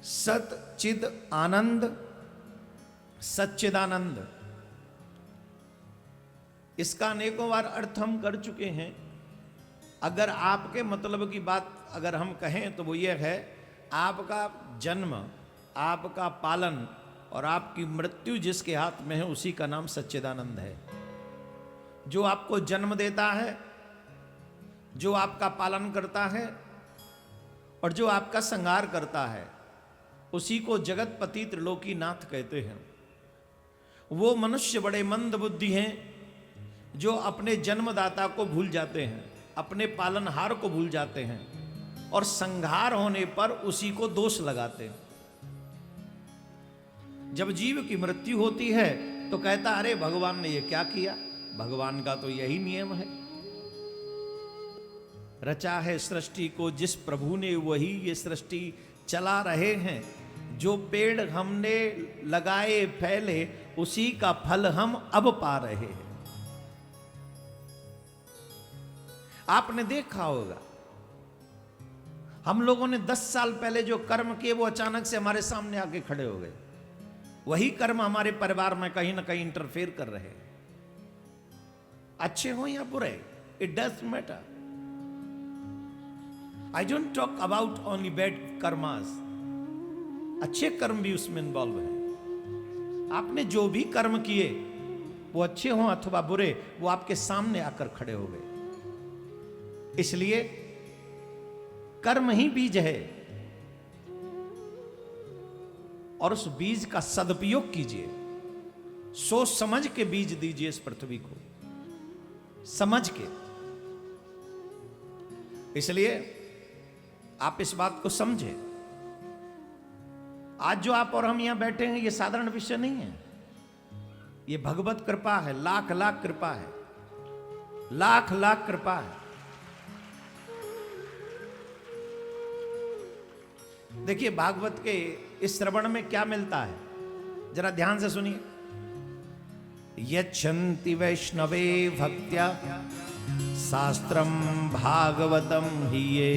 सत चिद आनंद, सच्चिदानंद, इसका अनेकों बार अर्थ हम कर चुके हैं। अगर आपके मतलब की बात अगर हम कहें तो वो ये है, आपका जन्म, आपका पालन और आपकी मृत्यु जिसके हाथ में है उसी का नाम सच्चिदानंद है। जो आपको जन्म देता है, जो आपका पालन करता है और जो आपका संहार करता है, उसी को जगतपति त्रिलोकीनाथ कहते हैं। वो मनुष्य बड़े मंद बुद्धि हैं जो अपने जन्मदाता को भूल जाते हैं, अपने पालनहार को भूल जाते हैं और संहार होने पर उसी को दोष लगाते हैं। जब जीव की मृत्यु होती है तो कहता अरे भगवान ने ये क्या किया, भगवान का तो यही नियम है। रचा है सृष्टि को जिस प्रभु ने, वही ये सृष्टि चला रहे हैं। जो पेड़ हमने लगाए फैले, उसी का फल हम अब पा रहे हैं। आपने देखा होगा, हम लोगों ने 10 साल पहले जो कर्म किए वो अचानक से हमारे सामने आके खड़े हो गए। वही कर्म हमारे परिवार में कहीं ना कहीं इंटरफेयर कर रहे हैं, अच्छे हो या बुरे, it does matter. I don't talk about only bad karmas, अच्छे कर्म भी उसमें इन्वॉल्व है। आपने जो भी कर्म किए वो अच्छे हों अथवा बुरे, वो आपके सामने आकर खड़े हो गए। इसलिए कर्म ही बीज है और उस बीज का सदुपयोग कीजिए। सोच समझ के बीज दीजिए इस पृथ्वी को, समझ के। इसलिए आप इस बात को समझें। आज जो आप और हम यहां बैठे हैं ये साधारण विषय नहीं है, ये भगवत कृपा है, लाख लाख कृपा है, लाख लाख कृपा है। देखिए भागवत के इस श्रवण में क्या मिलता है, जरा ध्यान से सुनिए। यच्छन्ति वैष्णवे भक्त्या शास्त्रम भागवतम ही ये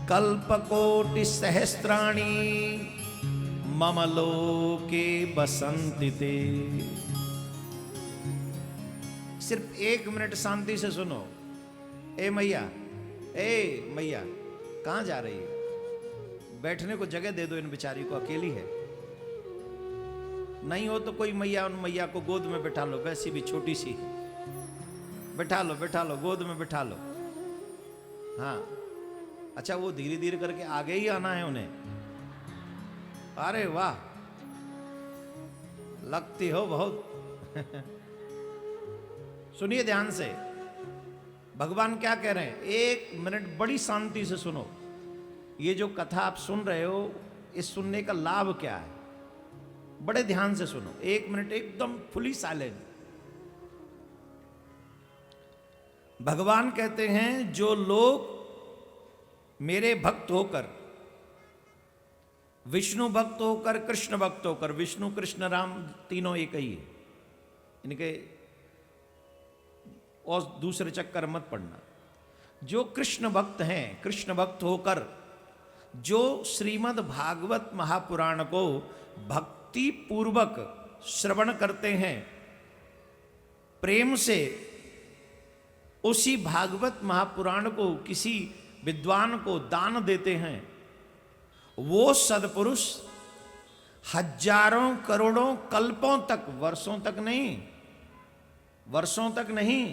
कल्पकोटि सहस्राणि मम लोके बसन्ति ते। सिर्फ 1 मिनट शांति से सुनो। ए मैया कहां जा रही है? बैठने को जगह दे दो, इन बिचारी को, अकेली है। नहीं हो तो कोई मैया, उन मैया को गोद में बैठा लो, वैसी भी छोटी सी, बैठा लो गोद में बैठा लो। हाँ अच्छा, वो धीरे धीरे करके आगे ही आना है उन्हें। अरे वाह, लगती हो बहुत। सुनिए ध्यान से, भगवान क्या कह रहे हैं, 1 मिनट बड़ी शांति से सुनो। ये जो कथा आप सुन रहे हो, इस सुनने का लाभ क्या है, बड़े ध्यान से सुनो। 1 मिनट एकदम फुली साइलेंट। भगवान कहते हैं जो लोग मेरे भक्त होकर, विष्णु भक्त होकर, कृष्ण भक्त होकर, विष्णु कृष्ण राम तीनों एक ही है, इनके और दूसरे चक्कर मत पड़ना। जो कृष्ण भक्त हैं, कृष्ण भक्त होकर जो श्रीमद् भागवत महापुराण को भक्ति पूर्वक श्रवण करते हैं, प्रेम से उसी भागवत महापुराण को किसी विद्वान को दान देते हैं, वो सदपुरुष हजारों करोड़ों कल्पों तक, वर्षों तक नहीं,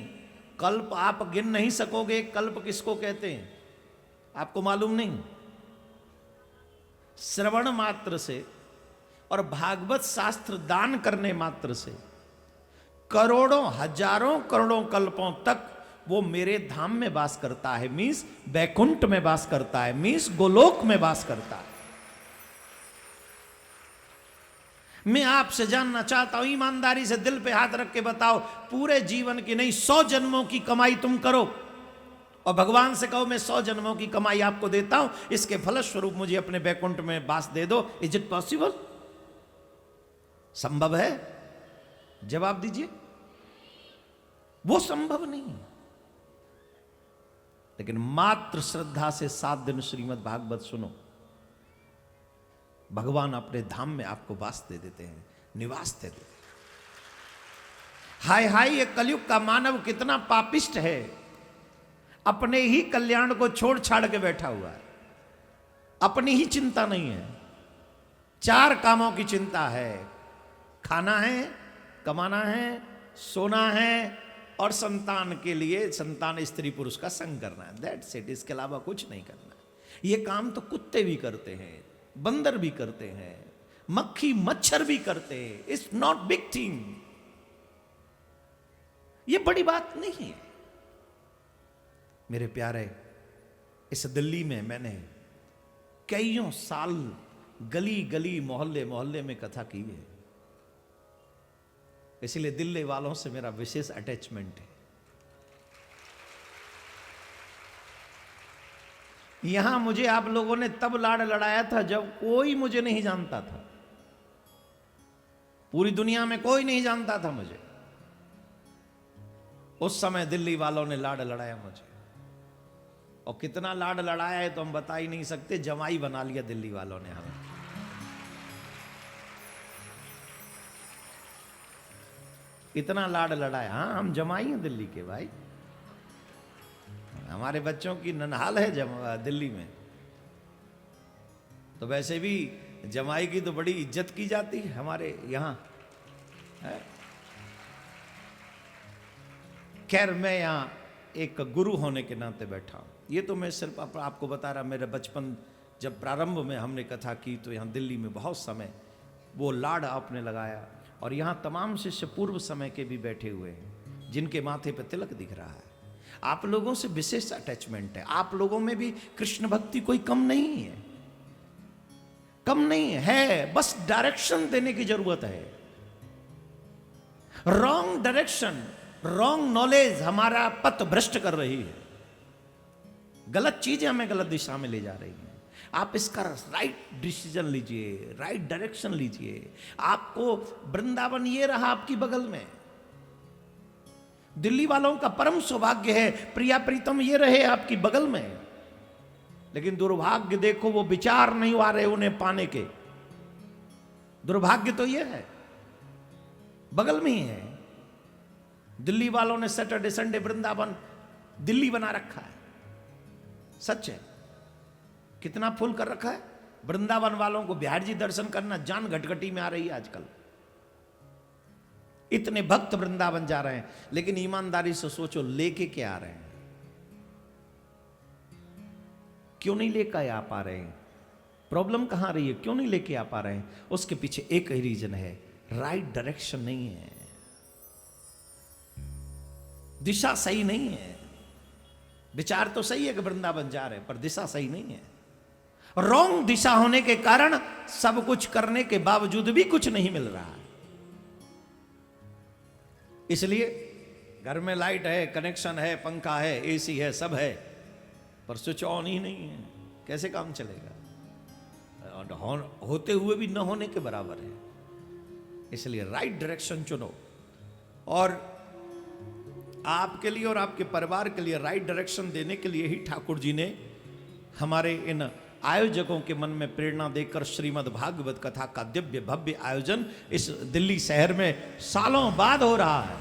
कल्प आप गिन नहीं सकोगे। कल्प किसको कहते हैं आपको मालूम नहीं? श्रवण मात्र से और भागवत शास्त्र दान करने मात्र से करोड़ों हजारों करोड़ों कल्पों तक वो मेरे धाम में वास करता है, मीन्स बैकुंठ में वास करता है, मीन्स गोलोक में वास करता है। मैं आपसे जानना चाहता हूं, ईमानदारी से दिल पे हाथ रख के बताओ, पूरे जीवन की नहीं 100 जन्मों की कमाई तुम करो और भगवान से कहो मैं 100 जन्मों की कमाई आपको देता हूं, इसके फलस्वरूप मुझे अपने बैकुंठ में वास दे दो। Is it possible? संभव है? जवाब दीजिए। वो संभव नहीं। लेकिन मात्र श्रद्धा से 7 दिन श्रीमद् भागवत सुनो, भगवान अपने धाम में आपको वास दे देते हैं, निवास दे देते हैं। हाय हाय, ये कलयुग का मानव कितना पापिष्ट है, अपने ही कल्याण को छोड़ छाड़ के बैठा हुआ है, अपनी ही चिंता नहीं है, चार कामों की चिंता है, खाना है, कमाना है, सोना है और संतान के लिए संतान स्त्री पुरुष का संग करना है। दैट्स इट, इसके अलावा कुछ नहीं करना। ये काम तो कुत्ते भी करते हैं, बंदर भी करते हैं, मक्खी मच्छर भी करते हैं। इट्स नॉट बिग थिंग, ये बड़ी बात नहीं है। मेरे प्यारे, इस दिल्ली में मैंने कईयों साल गली गली मोहल्ले मोहल्ले में कथा की है, इसलिए दिल्ली वालों से मेरा विशेष अटैचमेंट है। यहां मुझे आप लोगों ने तब लाड़ लड़ाया था जब कोई मुझे नहीं जानता था, पूरी दुनिया में कोई नहीं जानता था मुझे। उस समय दिल्ली वालों ने लाड़ लड़ाया मुझे, और कितना लाड़ लड़ाया है तो हम बता ही नहीं सकते। जमाई बना लिया दिल्ली वालों ने हमें। इतना लाड़ लड़ाया। हाँ, हम जमाई हैं दिल्ली के भाई, हमारे बच्चों की ननहाल है दिल्ली में। तो वैसे भी जमाई की तो बड़ी इज्जत की जाती है हमारे यहां। खैर, मैं यहां एक गुरु होने के नाते बैठा हूं। ये तो मैं सिर्फ आपको बता रहा, मेरे बचपन जब प्रारंभ में हमने कथा की तो यहाँ दिल्ली में बहुत समय वो लाड़ आपने लगाया, और यहाँ तमाम शिष्य पूर्व समय के भी बैठे हुए हैं जिनके माथे पर तिलक दिख रहा है। आप लोगों से विशेष अटैचमेंट है, आप लोगों में भी कृष्ण भक्ति कोई कम नहीं है, कम नहीं है, बस डायरेक्शन देने की जरूरत है। रॉन्ग डायरेक्शन, रॉन्ग नॉलेज हमारा पथ भ्रष्ट कर रही है, गलत चीजें हमें गलत दिशा में ले जा रही हैं। आप इसका राइट डिसीजन लीजिए, राइट डायरेक्शन लीजिए। आपको वृंदावन ये रहा आपकी बगल में, दिल्ली वालों का परम सौभाग्य है प्रिया प्रीतम ये रहे आपकी बगल में, लेकिन दुर्भाग्य देखो वो विचार नहीं आ रहे उन्हें पाने के। दुर्भाग्य तो ये है बगल में ही है। दिल्ली वालों ने सैटरडे संडे वृंदावन दिल्ली बना रखा है, सच है। कितना फुल कर रखा है। वृंदावन वालों को बिहार जी दर्शन करना जान घटघटी में आ रही है आजकल। इतने भक्त वृंदावन जा रहे हैं, लेकिन ईमानदारी से सोचो लेके क्या आ रहे हैं, क्यों नहीं लेकर आ पा रहे हैं? प्रॉब्लम कहां रही है, क्यों नहीं लेके आ पा रहे हैं? उसके पीछे एक ही रीजन है, राइट डायरेक्शन नहीं है, दिशा सही नहीं है। विचार तो सही है कि वृंदावन जा रहे हैं, पर दिशा सही नहीं है। रॉन्ग दिशा होने के कारण सब कुछ करने के बावजूद भी कुछ नहीं मिल रहा है। इसलिए घर में लाइट है, कनेक्शन है, पंखा है, एसी है, सब है, पर स्विच ऑन ही नहीं है, कैसे काम चलेगा? होते हुए भी न होने के बराबर है। इसलिए राइट डायरेक्शन चुनो, और आपके लिए और आपके परिवार के लिए राइट डायरेक्शन देने के लिए ही ठाकुर जी ने हमारे इन आयोजकों के मन में प्रेरणा देकर श्रीमद् भागवत कथा का दिव्य भव्य आयोजन इस दिल्ली शहर में सालों बाद हो रहा है।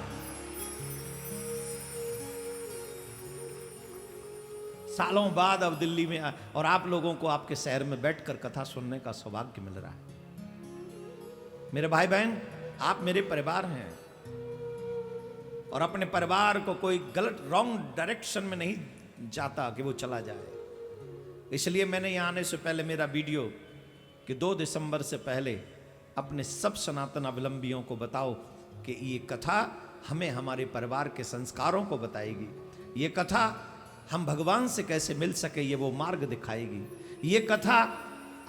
सालों बाद अब दिल्ली में, और आप लोगों को आपके शहर में बैठकर कथा सुनने का सौभाग्य मिल रहा है। मेरे भाई बहन, आप मेरे परिवार हैं, और अपने परिवार को कोई गलत रॉन्ग डायरेक्शन में नहीं जाता कि वो चला जाए। इसलिए मैंने यहाँ आने से पहले मेरा वीडियो कि 2 दिसंबर से पहले अपने सब सनातन अवलंबियों को बताओ कि ये कथा हमें हमारे परिवार के संस्कारों को बताएगी, ये कथा हम भगवान से कैसे मिल सके ये वो मार्ग दिखाएगी। ये कथा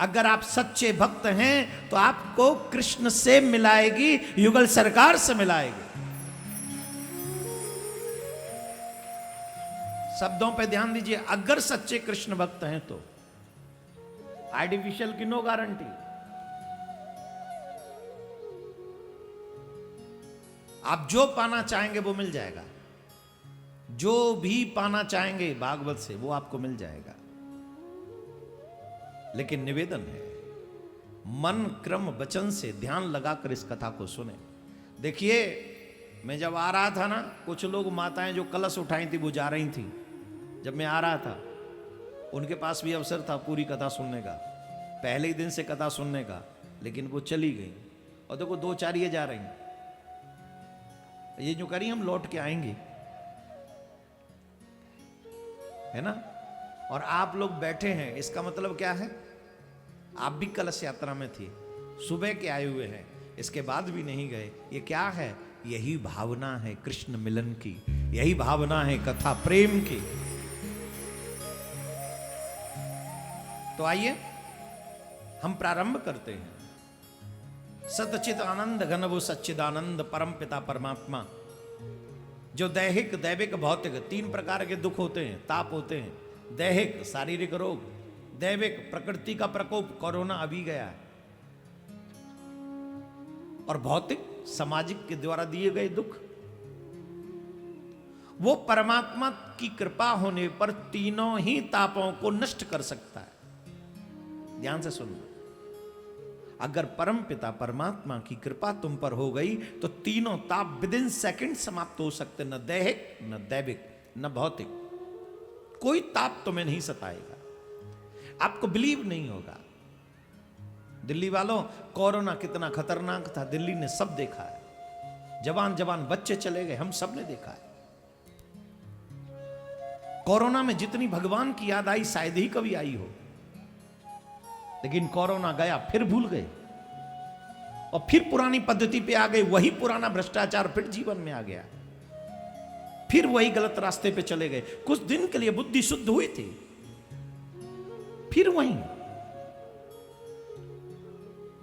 अगर आप सच्चे भक्त हैं तो आपको कृष्ण से मिलाएगी, युगल सरकार से मिलाएगी। शब्दों पे ध्यान दीजिए, अगर सच्चे कृष्ण भक्त हैं तो। आर्टिफिशियल की नो गारंटी। आप जो पाना चाहेंगे वो मिल जाएगा, जो भी पाना चाहेंगे भागवत से वो आपको मिल जाएगा। लेकिन निवेदन है मन क्रम वचन से ध्यान लगाकर इस कथा को सुने। देखिए, मैं जब आ रहा था ना, कुछ लोग माताएं जो कलश उठाई थी वो जा रही थी। जब मैं आ रहा था, उनके पास भी अवसर था पूरी कथा सुनने का, पहले ही दिन से कथा सुनने का, लेकिन वो चली गई। और देखो 2-4 ये जा रही, ये जो करी हम लौट के आएंगे, है ना। और आप लोग बैठे हैं, इसका मतलब क्या है? आप भी कलश यात्रा में थे, सुबह के आए हुए हैं, इसके बाद भी नहीं गए। ये क्या है? यही भावना है कृष्ण मिलन की, यही भावना है कथा प्रेम की। तो आइए हम प्रारंभ करते हैं। सतचित आनंद घन वो सच्चिदानंद परम पिता परमात्मा, जो दैहिक दैविक भौतिक 3 प्रकार के दुख होते हैं, ताप होते हैं। दैहिक शारीरिक रोग, दैविक प्रकृति का प्रकोप, कोरोना अभी गया है, और भौतिक सामाजिक के द्वारा दिए गए दुख। वो परमात्मा की कृपा होने पर तीनों ही तापों को नष्ट कर सकता है। ध्यान से सुनना, अगर परम पिता परमात्मा की कृपा तुम पर हो गई तो तीनों ताप विदिन सेकंड समाप्त हो सकते। न दैहिक, न दैविक, न भौतिक, कोई ताप तुम्हें नहीं सताएगा। आपको बिलीव नहीं होगा। दिल्ली वालों, कोरोना कितना खतरनाक था, दिल्ली ने सब देखा है। जवान जवान बच्चे चले गए, हम सब ने देखा है। कोरोना में जितनी भगवान की याद आई शायद ही कभी आई हो, लेकिन कोरोना गया, फिर भूल गए और फिर पुरानी पद्धति पे आ गए। वही पुराना भ्रष्टाचार फिर जीवन में आ गया, फिर वही गलत रास्ते पे चले गए। कुछ दिन के लिए बुद्धि शुद्ध हुई थी, फिर वही।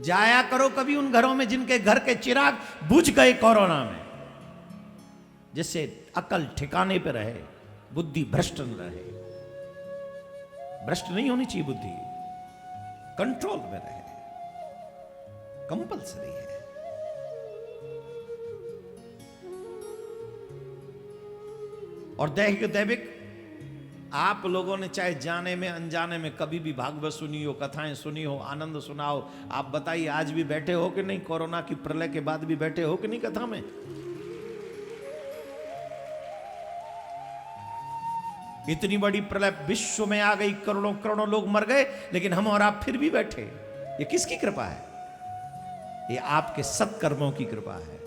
जाया करो कभी उन घरों में जिनके घर के चिराग बुझ गए कोरोना में, जिससे अकल ठिकाने पे रहे, बुद्धि भ्रष्ट न रहे। भ्रष्ट नहीं होनी चाहिए बुद्धि, कंट्रोल में रहे, कंपल्सरी है। और दैहिक दैविक, आप लोगों ने चाहे जाने में अनजाने में कभी भी भागवत सुनी हो, कथाएं सुनी हो, आनंद सुना हो। आप बताइए, आज भी बैठे हो कि नहीं? कोरोना की प्रलय के बाद भी बैठे हो कि नहीं कथा में? इतनी बड़ी प्रलय विश्व में आ गई, करोड़ों करोड़ों लोग मर गए, लेकिन हम और आप फिर भी बैठे। ये किसकी कृपा है? ये आपके सत्कर्मों की कृपा है।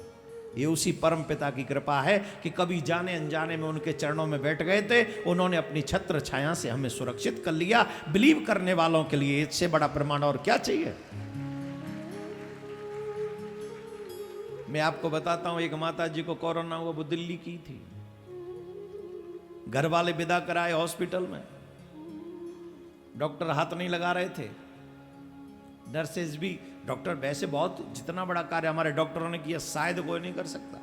ये उसी परम पिता की कृपा है कि कभी जाने अनजाने में उनके चरणों में बैठ गए थे, उन्होंने अपनी छत्र छाया से हमें सुरक्षित कर लिया। बिलीव करने वालों के लिए इससे बड़ा प्रमाण और क्या चाहिए? मैं आपको बताता हूं, एक माता जी को कोरोना हुआ, वो दिल्ली की थी। घर वाले विदा कराए हॉस्पिटल में, डॉक्टर हाथ नहीं लगा रहे थे, नर्सेज भी। डॉक्टर वैसे बहुत, जितना बड़ा कार्य हमारे डॉक्टरों ने किया शायद कोई नहीं कर सकता,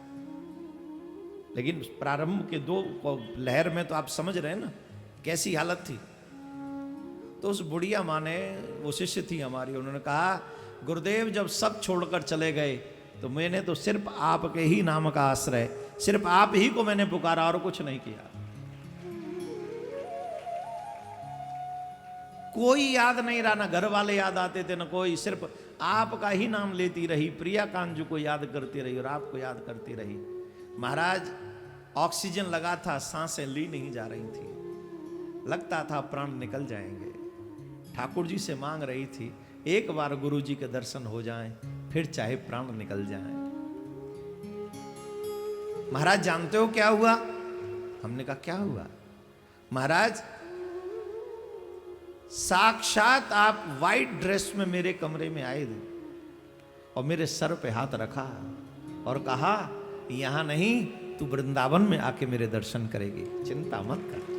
लेकिन प्रारंभ के 2 लहर में तो आप समझ रहे हैं ना कैसी हालत थी। तो उस बुढ़िया माँ ने, वो शिष्य थी हमारी, उन्होंने कहा, गुरुदेव जब सब छोड़कर चले गए तो मैंने तो सिर्फ आपके ही नाम का आश्रय, सिर्फ आप ही को मैंने पुकारा और कुछ नहीं किया। कोई याद नहीं रहा, ना घर वाले याद आते थे, ना कोई, सिर्फ आपका ही नाम लेती रही। प्रिया कांजू को याद करती रही और आपको याद करती रही। महाराज, ऑक्सीजन लगा था, सांसें ली नहीं जा रही थी, लगता था प्राण निकल जाएंगे। ठाकुर जी से मांग रही थी, एक बार गुरु जी के दर्शन हो जाएं, फिर चाहे प्राण निकल जाएं। महाराज जानते हो क्या हुआ? हमने कहा क्या हुआ? महाराज, साक्षात आप वाइट ड्रेस में मेरे कमरे में आए थे और मेरे सर पे हाथ रखा और कहा, यहां नहीं, तू वृंदावन में आके मेरे दर्शन करेगी, चिंता मत कर।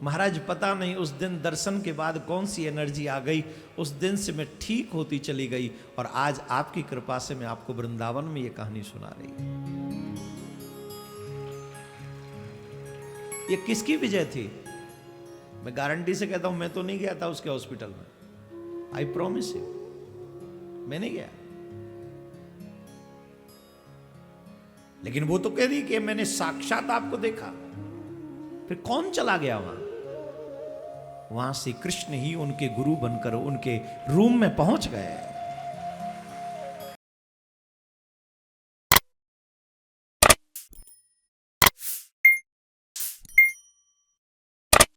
महाराज, पता नहीं उस दिन दर्शन के बाद कौन सी एनर्जी आ गई, उस दिन से मैं ठीक होती चली गई और आज आपकी कृपा से मैं आपको वृंदावन में ये कहानी सुना रही हूं। ये किसकी विजय थी? मैं गारंटी से कहता हूं, मैं तो नहीं गया था उसके हॉस्पिटल में, आई प्रॉमिस यू, मैं नहीं गया। लेकिन वो तो कह रही कि मैंने साक्षात आपको देखा। फिर कौन चला गया वहां? वहां से कृष्ण ही उनके गुरु बनकर उनके रूम में पहुंच गए।